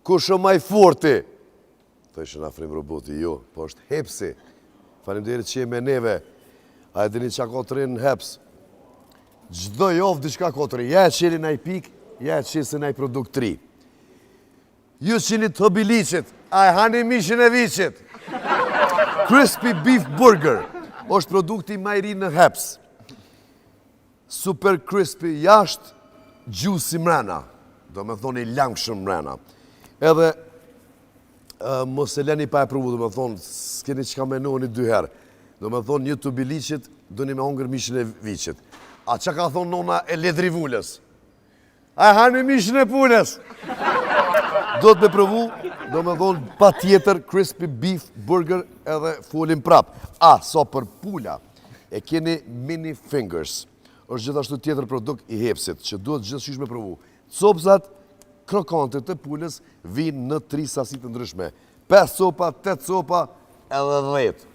kush është maj forti? Thëshë na frim roboti, jo, po është hepsi. Faleminderit që je me neve. A e dini çka ka të rinë në heps? Çdo javë diçka ka të rinë. Ja e qeli naj pik, ja e qeli se naj produkt të ri. Ju qeni të biliqit, a e hani mishin e viqit. Crispy Beef Burger është produkti më i ri në heps. Super crispy jashtë, juicy mrena. Do me thonë i langshëm mrena. Edhe mos e leni pa e provu, do me thonë, s'keni që ka menoni 2 herë. Do me thonë, një të biliqit, do një me hongër mishin e viqit. A që ka thonë nona e ledrivullës? A e hani mishin e punës? Do të me provu, do me thonë, pa tjetër, crispy beef burger edhe folim prap. A, so për pula, e keni mini fingers. Është gjithashtu tjetër produkt i hepsit, që duhet gjithëshysh me provu. Copsat krokante të pulës vinë në 3 sasit të ndryshme. 5 copa, 8 copa, edhe 10.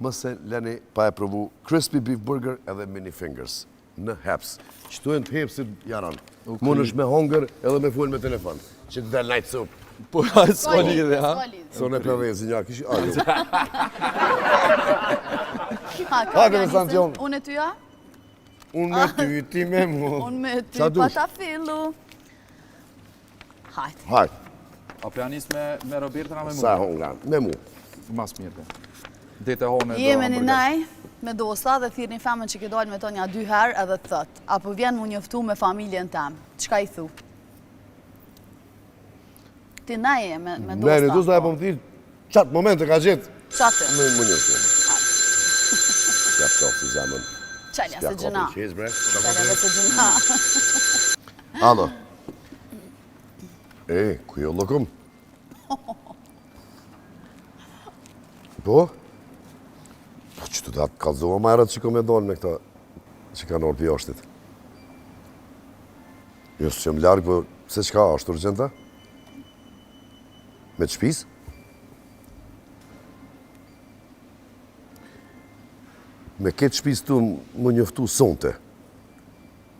Mëse leni pa e provu crispy beef burger edhe mini fingers në heps. Qëtojnë të hepsit jaran. Mund është me hongër edhe me full me telefon. Që të del najtë copë. Po, s'ka lidhe, ha? Së në përvezi një, kishë ajo. Hajde me Santion. Unë e tyja? Unë me ty, ti me mu. Unë me ty, pa ta fillu. Hajde. Hajde. A planis me Roberta na me mu? Sa honga, me mu. Mas mirë. Dete hone do Jemi një naj me dosa dhe thirë një femën që ke dojnë me to nja 2 herë edhe të thëtë. Apo vjen mu njëftu me familjen tem. Qka i thu? Ti naj e me dosa. Ne, në dosa e po më thirë, qatë momente ka gjithë. Qatë? Më njëftu. Ja pëtofi zemën. Qalja se gjëna. Qalja se gjëna. Alo. Ku jo lëkëm? Po? Po që të da të kalzova majrat që kom e donë me këta që ka nërë për jashtit. Jo së që më largë, po se qka është urgjenta? Me të shpis? Me këtë shpis të më njëftu sonte.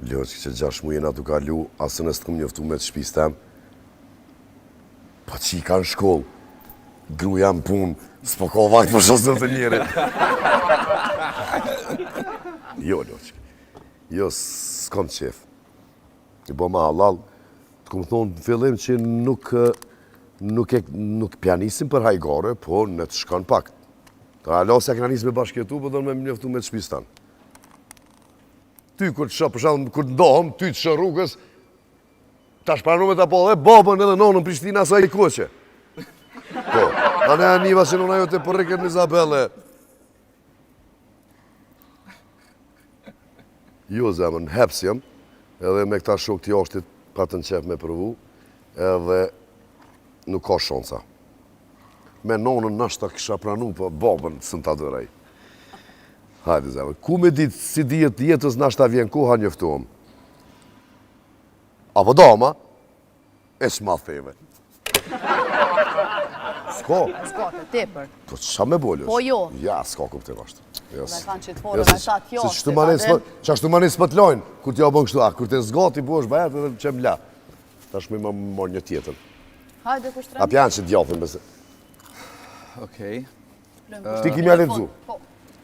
Lërë që 6 mujena të kalu, asë nësë të këmë njëftu me të shpis tem. Po që i ka në shkollë, gruja në punë, s'po ka vajtë për shosë të njëri. Jo, Lërë, jo, s'kom qef. I bo ma halal, të këmë thonë në fillim që nuk pianisim për hajgare, po në të shkan pak. Ta alo se këna njësë me bashkjetu, po do me më njëftu me të shpis tanë. Ty, kur të shë, për shumë, kur të ndohëm, ty të shë rrugës, ta shpranu me të po dhe babën edhe nonën Prishtina sa i koqe. Po, a ne aniva që nona jote për rikët në Izabelle. Jo, zemën, heps jam, edhe me këta shok të jashtit pa të në qef me provu, edhe nuk ka shansa. Me nonën nashta kësha pranu, po babën së në ta dërej. Hajde, zemën, ku me ditë si dijet jetës nashta vjen koha njëftuam? Apo dama, e s'ma theve. S'ko? S'ko, të tepër. Po qa me bolës? Po jo. Ja, s'ka kuptim ashtë. Me kanë që të forë, me shatë jo. Qa shtu ma një s'pët lojnë, kur t'ja bën kështu, kur t'e zgati, po është bajet edhe që m'la. Ta shme ma mor një tjetër. Hajde, kushtren. A pjanë që t'jafin, bese. Okej. Shti kimi a ledzu.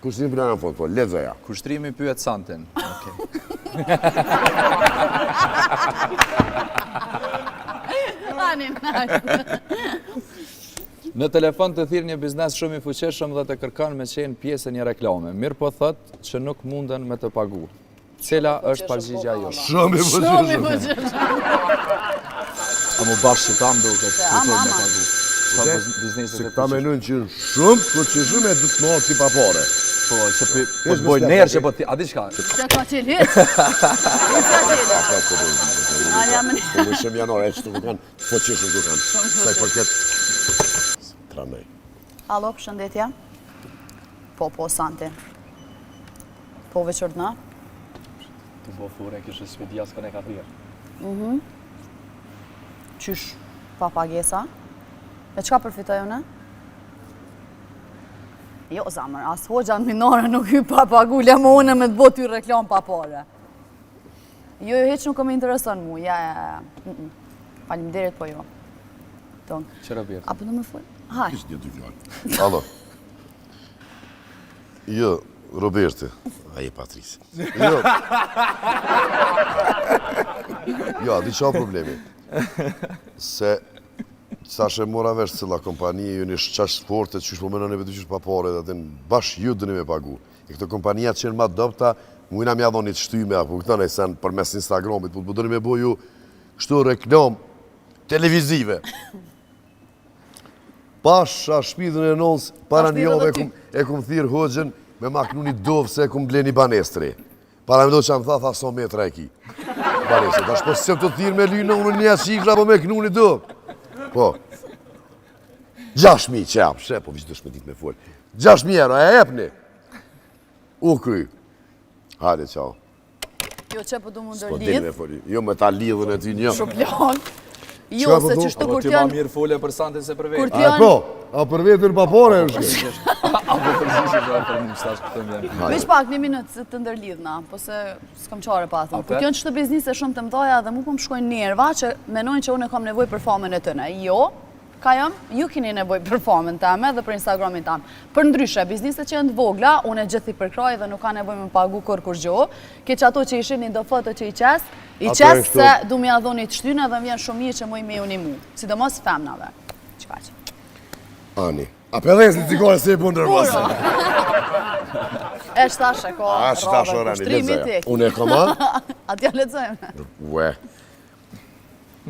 Kushtrim për në fond, po, ledzoja. Kushtrimi pyet Santin. Ani najtë. Në telefon të thirë një biznes shumë i fuqeshëm dhe të kërkan me qenë pjesë një reklame. Mirë po thëtë që nuk munden me të pagu. Cela është përgjigja jo? Shumë i fuqeshëm. A mu bashkë që ta më duke të me pagu. Se këta menojnë që shumë fuqeshëm e du të marë t'i papare. Po, që po të bojnë nërë që po t'i... A di shka? Që ka qëllë hitë? Po në shumë janore, e që të dukan, fuqeshëm dukan. Saj përket... Tranej. Alo, përshëndetja. Po, Santi. Po, veçordna. Të bo fure, kështë svidia s'ka ne ka thirë. Qysh papagesa? E qka përfitoj une? Jo, zamër, as hoxha në minore nuk ju papagu, le më une me të botë ju reklam papare. Jo, heq nuk më intereson mu, ja. Faleminderit, po jo. tong. Qëra bjerë? Apo do më fol? Haj. Kishtë një dy fjallë. Alo. Jo, Roberti. A je Patrici. Jo. Jo, di qa problemi. Se Sashe mora vesh cilla kompanije, ju një shqash sportet, që shpo mënë në vetë qysh pa pare, dhe atë bashkë ju dëni me pagu. E këto kompanija qenë ma dopta, mujna mja dhoni të shtyme, apo këta në sen për mes Instagramit, po të dëni me bo ju kështu reklam televizive. Pasha shpidhën e nons, para një jove e kum thirë hoxhen me maknu një dovë se e kum ble një banestri. Para me do që më tha 100 metra e ki. Banestri, ta shpo se të thirë me lynë unë një qifra, po me knu një dovë. Po. 6.000 që jam, po vishë dëshme dit me folë. 6.000 euro, e epni. U kry. Hajde, qao. Jo që po du më S'po ndërlidh. din me folë. Jo me ta lidhën e ty një. Shuplon. Jo, se që shtu kur Ti ma mirë fole për santin se për Kur vetë. t'janë... Po, a për vetër pa pare është. Apo për zishë që për një stash këtë më vjen. Veç pak një minutë se të ndërlidhna, po se s'kam qare pa thëmë. Kur t'janë qëtë biznise shumë të mdoja dhe mu po më shkojnë nerva që menojnë që unë e kam nevoj për famën e tëne. Jo, ka jam, ju keni nevoj për famën teme dhe për Instagramin teme. Për ndryshe, bizniset që janë të vogla, unë e gjithi përkroj dhe nuk ka nevoj me pagu kur gjo. Ke që ato që ishin një do foto që i qes se du mi adhoni të shtyne dhe më vjen shumë mirë që mu i me unë i mu. Sidomos femnave. Qka që? Ani. A për dhe s'li cikore se i punë nërmasa. E shtashe ko, A shtash rove, orani, kushtrimi lezeja. ti. Unë e koma? Atja lezojme. Ue.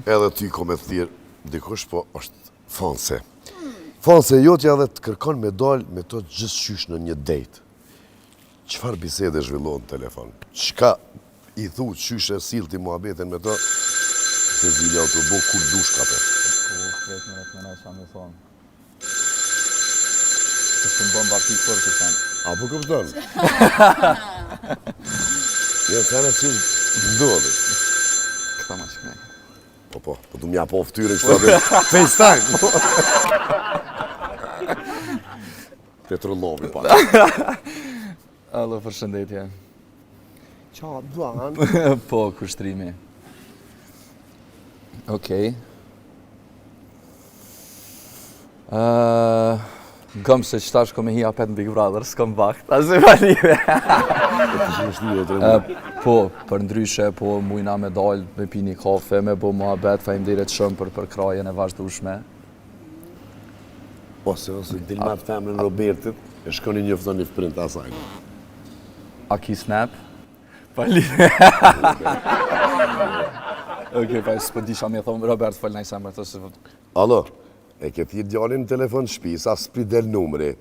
Edhe ty ko me thirë, dikush po është Fonse. Fonse jotja dhe të kërkon me dalë me to gjithë qysh në një dejt. Qëfar bisede zhvillohet në telefon? Qka i thu qysh e silti muhabeten me to? Se zilja o të bo kur dush ka për. Kretë në rëtë mëna që më thonë. Kështë të më bëmë baki për të sen. Apo këpëton? Një sene që ndodhë. Këta ma që knejë. Po, du m'ja po ftyrë kështë atë FaceTime. Petrollovi pa. Allo, përshëndetje. Qa, duan? Po, kushtrimi. Okej. Gëm se qëtash ko me hi apet në Big Brother, s'kom vakt, asë e palive. Po, për ndryshe, po mujna me dalë, me pi një kafe, me bo muhabet, faleminderit shumë për krajen e vazhdueshme. Ose dilmat femrën Robertit, e shkoni njëfton një fëprint asaj. A ki snap? Palive. Okej, pa s'po disha me thonë, Robert, falë najsa më të se... Alo, e ke thirë djallin në telefon shpis, as pri del numri,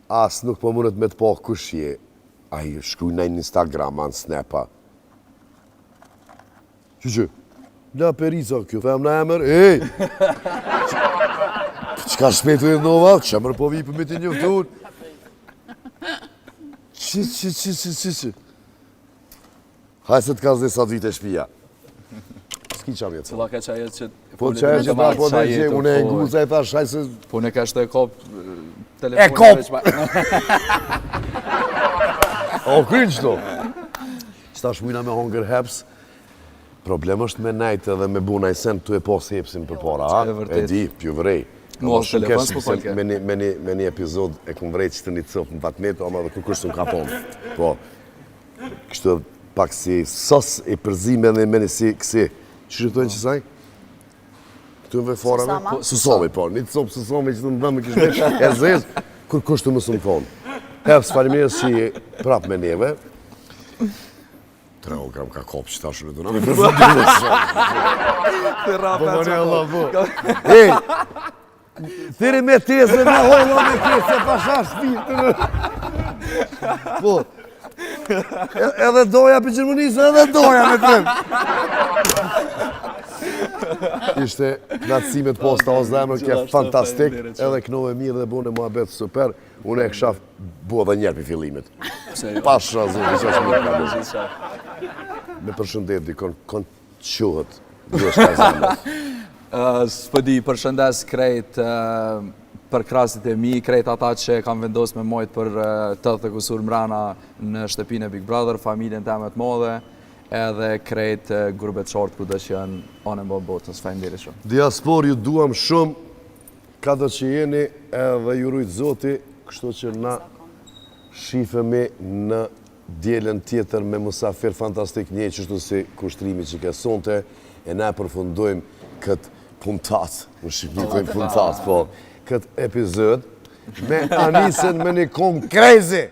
as nuk po mundet me të po kush je. A i shkruj në Instagram, anë snapa. Që? La Perica, kjo them në emër, ej! Qka shpetu e dhova, që mërë po vipë me ti njëftun? Që? Hajë se të ka zde sa dhvite shpia. S'ki qa vjetë. Cëla ka qajet që... Po që e që ta po dhe që unë e nguza e thash, hajë se... Po në ka shte e kop... telefonin E kop! veç O, krynë qëto? Qëta shmujna me Hunger Heps, problem është me najtë edhe me bu najsen të e pos hepsin për para, ha? E vërtet. E di, pjo vrej. Mo, telefon s'po falke. Me një epizod e kum vrej që të një cëpë në patmet, ama dhe kërkush të më kapon. Po, kështë pak si sos e përzime dhe me një si kësi. Që shëtojnë që saj? Këtu në vefora me? Susovi, po. Një cëpë susovi që të më dëmë kështë veç e zezë, kërkush të më së më thonë. Heps, faleminderit që prap me neve. 3 gram ka kopë që ta shërë të nëmi përfëndimë shumë. Po më një Allah, po. Ej, thiri me tese, me hojla me tese, pasha shpirtë. Po, edhe doja për Gjermanisë, edhe doja me tëmë. Ishte knatësimet posta o zemër, ke fantastik, edhe kënove mirë dhe bune muhabet super, unë e këshaf bua dhe njerë për fillimit. Pasha zërë, që është mirë ka bërë. Me përshëndet dikon, kënë quhet, dhështë ka zemër. S'po di, përshëndes krejt për krasit e mi, krejt ata që kam vendos me mojt për të të kusur mrana në shtëpinë e Big Brother, familjen të amet modhe, edhe krejt grubet short ku dhe që janë anë më botës, faleminderit shumë. Diaspor ju duam shumë, ka do që jeni edhe ju rujtë zoti, kështu që na shifemi në djelen tjetër me musafir fantastik një qështu si kushtrimi që ke sonte, e na përfundojmë këtë puntat, në Shqipni të puntat, po, këtë epizod, me Anisën me një konkrezi.